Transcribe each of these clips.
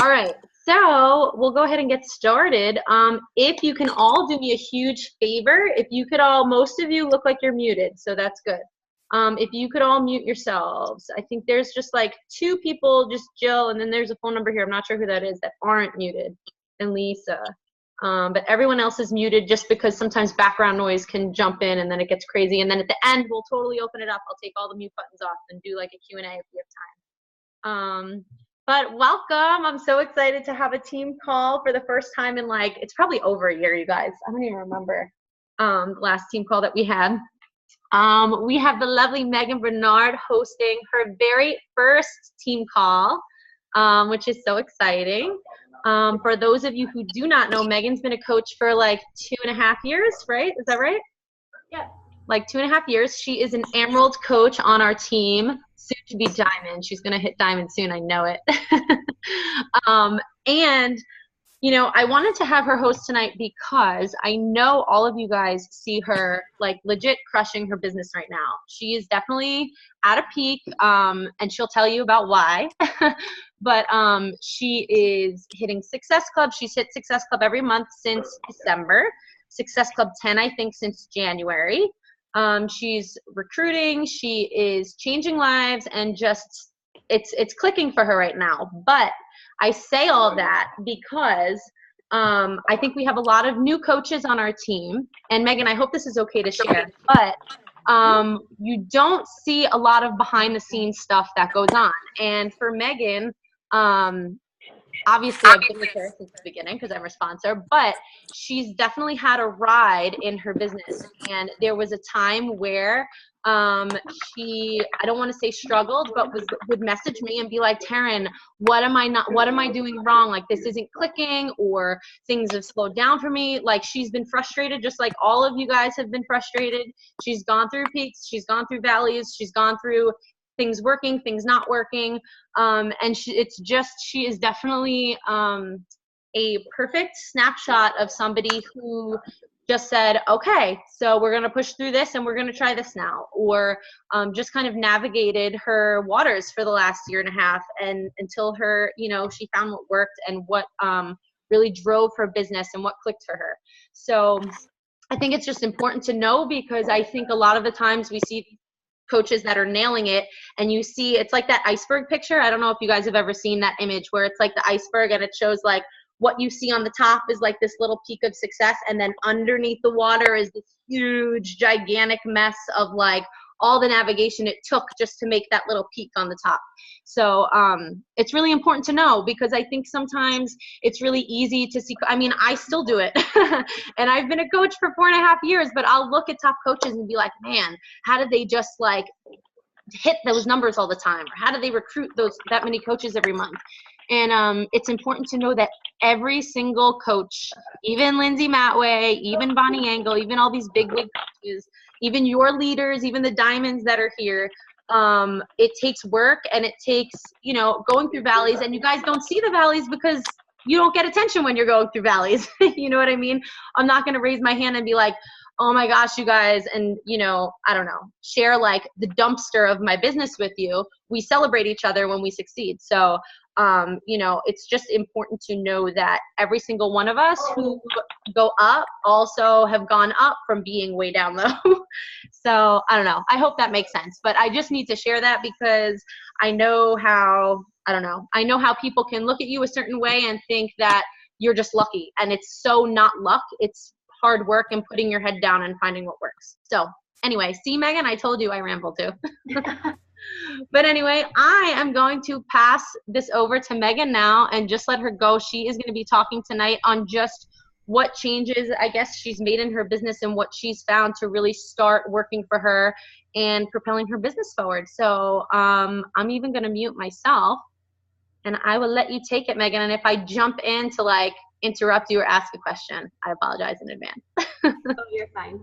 All right, so we'll go ahead and get started. If you can all do me a huge favor, if you could all, most of you look like you're muted, so that's good. If you could all mute yourselves. I think there's just like 2 people, just Jill, and then there's a phone number here. I'm not sure who that is that aren't muted, and Lisa. But everyone else is muted just because sometimes background noise can jump in and then it gets crazy. And then at the end, we'll totally open it up. I'll take all the mute buttons off and do like a Q&A if we have time. But welcome. I'm so excited to have a team call for the first time in like, it's probably over a year, you guys. I don't even remember the last team call that we had. We have the lovely Megan Bernard hosting her very first team call, which is so exciting. For those of you who do not know, Megan's been a coach for like 2.5 years, right? Is that right? Yeah. Like 2.5 years. She is an Emerald coach on our team, soon to be Diamond. She's going to hit Diamond soon. I know it. And, you know, I wanted to have her host tonight because I know all of you guys see her like legit crushing her business right now. She is definitely at a peak, and she'll tell you about why. But she is hitting Success Club. She's hit Success Club every month since December. Success Club 10, I think, since January. She's recruiting. She is changing lives, and just it's clicking for her right now. But I say all that because I think we have a lot of new coaches on our team. And Megan, I hope this is okay to share, but you don't see a lot of behind the scenes stuff that goes on. And for Megan, obviously I've been with her since the beginning because I'm her sponsor, but she's definitely had a ride in her business. And there was a time where she, I don't want to say struggled, but would message me and be like, Taryn, what am I doing wrong? Like this isn't clicking, or things have slowed down for me. Like she's been frustrated, just like all of you guys have been frustrated. She's gone through peaks, she's gone through valleys, she's gone through things working, things not working. And she is definitely a perfect snapshot of somebody who just said, okay, so we're going to push through this and we're going to try this now, or just kind of navigated her waters for the last 1.5 years and until her, you know, she found what worked and what really drove her business and what clicked for her. So I think it's just important to know, because I think a lot of the times we see coaches that are nailing it and you see it's like that iceberg picture. I don't know if you guys have ever seen that image where it's like the iceberg and it shows like what you see on the top is like this little peak of success, and then underneath the water is this huge gigantic mess of like all the navigation it took just to make that little peak on the top. So it's really important to know, because I think sometimes it's really easy to see. I mean, I still do it and I've been a coach for 4.5 years, but I'll look at top coaches and be like, man, how did they just like hit those numbers all the time? Or how do they recruit that many coaches every month? And it's important to know that every single coach, even Lindsay Matway, even Bonnie Engel, even all these big coaches, even your leaders, even the diamonds that are here, it takes work, and it takes, you know, going through valleys. And you guys don't see the valleys because you don't get attention when you're going through valleys. You know what I mean? I'm not going to raise my hand and be like, oh my gosh, you guys, and, you know, I don't know, share like the dumpster of my business with you. We celebrate each other when we succeed. So, you know, it's just important to know that every single one of us who go up also have gone up from being way down low. So I don't know. I hope that makes sense, but I just need to share that because I know how, I don't know, I know how people can look at you a certain way and think that you're just lucky, and it's so not luck. It's hard work and putting your head down and finding what works. So anyway, see, Megan, I told you I ramble too. But anyway, I am going to pass this over to Megan now and just let her go. She is going to be talking tonight on just what changes, I guess, she's made in her business and what she's found to really start working for her and propelling her business forward. So I'm even going to mute myself, and I will let you take it, Megan. And if I jump in to like interrupt you or ask a question, I apologize in advance. Oh, you're fine.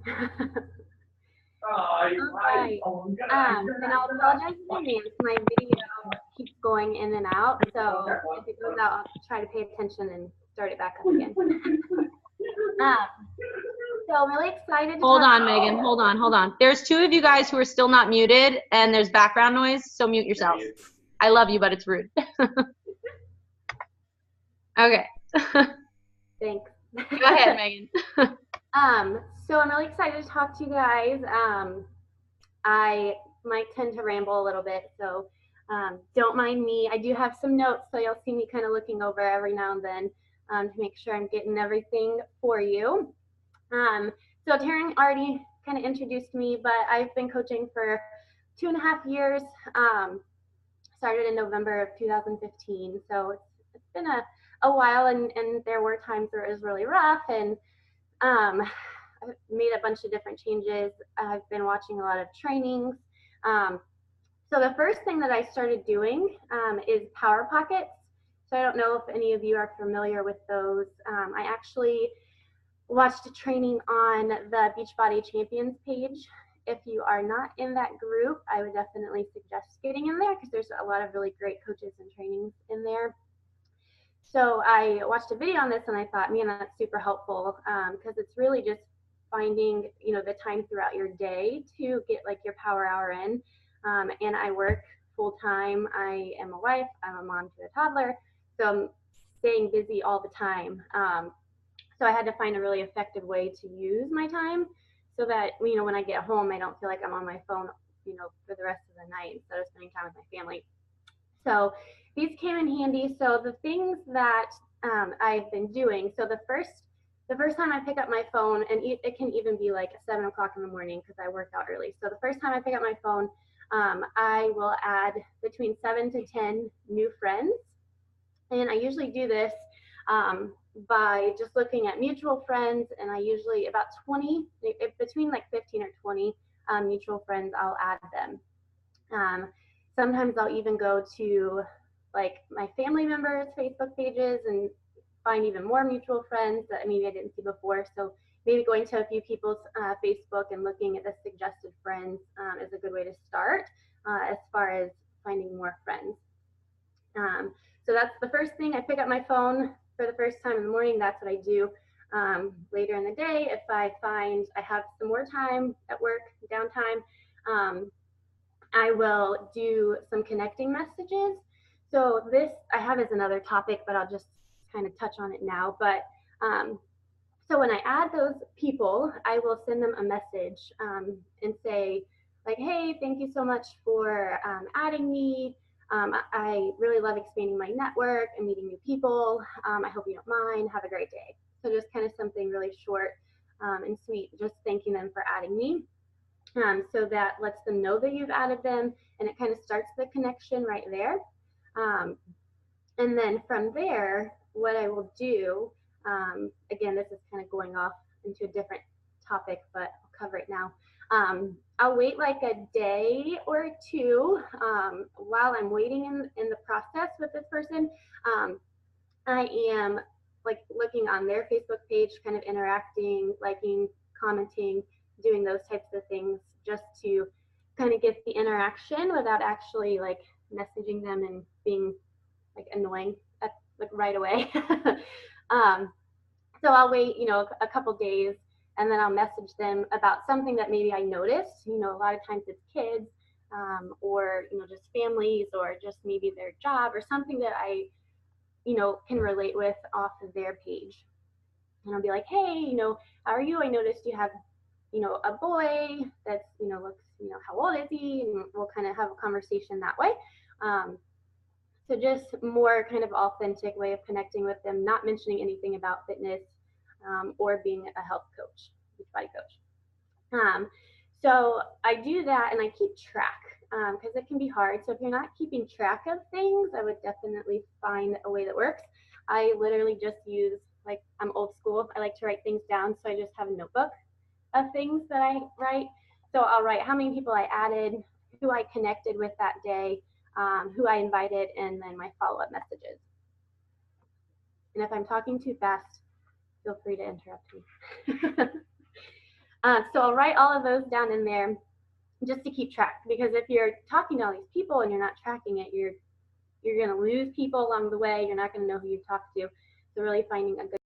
All right. And I'll apologize in advance. My video keeps going in and out, so if it goes out, I'll try to pay attention and start it back up again. So I'm really excited. Hold on, Megan. Hold on. There's 2 of you guys who are still not muted, and there's background noise, so mute yourself. I love you, but it's rude. Okay. Thanks. Go ahead, Megan. So I'm really excited to talk to you guys. I might tend to ramble a little bit, so don't mind me. I do have some notes, so you'll see me kind of looking over every now and then to make sure I'm getting everything for you. So Taryn already kind of introduced me, but I've been coaching for 2.5 years. Started in November of 2015, so it's been a while, and there were times where it was really rough, and I've made a bunch of different changes. I've been watching a lot of trainings. So the first thing that I started doing is Power Pockets. So I don't know if any of you are familiar with those. I actually watched a training on the Beachbody Champions page. If you are not in that group, I would definitely suggest getting in there because there's a lot of really great coaches and trainings in there. So I watched a video on this and I thought, man, that's super helpful because it's really just finding, the time throughout your day to get like your power hour in. And I work full time. I am a wife. I'm a mom to a toddler. So I'm staying busy all the time. So I had to find a really effective way to use my time so that, when I get home, I don't feel like I'm on my phone, for the rest of the night instead of spending time with my family. So these came in handy. So the things that I've been doing, so the first time I pick up my phone, and it can even be like 7 o'clock in the morning because I work out early. So the first time I pick up my phone, I will add between 7 to 10 new friends. And I usually do this by just looking at mutual friends, and I usually about 20, between like 15 or 20 mutual friends, I'll add them. Sometimes I'll even go to like my family members' Facebook pages and find even more mutual friends that maybe I didn't see before. So maybe going to a few people's Facebook and looking at the suggested friends is a good way to start as far as finding more friends. So that's the first thing. I pick up my phone for the first time in the morning. That's what I do. Later in the day, if I find I have some more time at work, downtime, I will do some connecting messages. So this I have as another topic, but I'll just kind of touch on it now. But so when I add those people, I will send them a message and say like, hey, thank you so much for adding me. I really love expanding my network and meeting new people. I hope you don't mind. Have a great day. So just kind of something really short and sweet, just thanking them for adding me. So that lets them know that you've added them, and it kind of starts the connection right there. And then from there, what I will do, again, this is kind of going off into a different topic, but I'll cover it now. I'll wait like a day or two while I'm waiting in the process with this person. I am like looking on their Facebook page, kind of interacting, liking, commenting, doing those types of things just to kind of get the interaction without actually like messaging them and being like annoying like right away. So I'll wait, a couple days, and then I'll message them about something that maybe I noticed. A lot of times it's kids or, just families or just maybe their job or something that I, can relate with off of their page. And I'll be like, hey, how are you? I noticed you have, a boy that's, looks, how old is he? And we'll kind of have a conversation that way. So just more kind of authentic way of connecting with them, not mentioning anything about fitness or being a health coach, Beachbody coach. So I do that and I keep track because it can be hard. So if you're not keeping track of things, I would definitely find a way that works. I literally just use, like, I'm old school. I like to write things down. So I just have a notebook of things that I write. So I'll write how many people I added, who I connected with that day, who I invited, and then my follow-up messages. And if I'm talking too fast, feel free to interrupt me. So I'll write all of those down in there just to keep track, because if you're talking to all these people and you're not tracking it, you're going to lose people along the way. You're not going to know who you've talked to. So really finding a good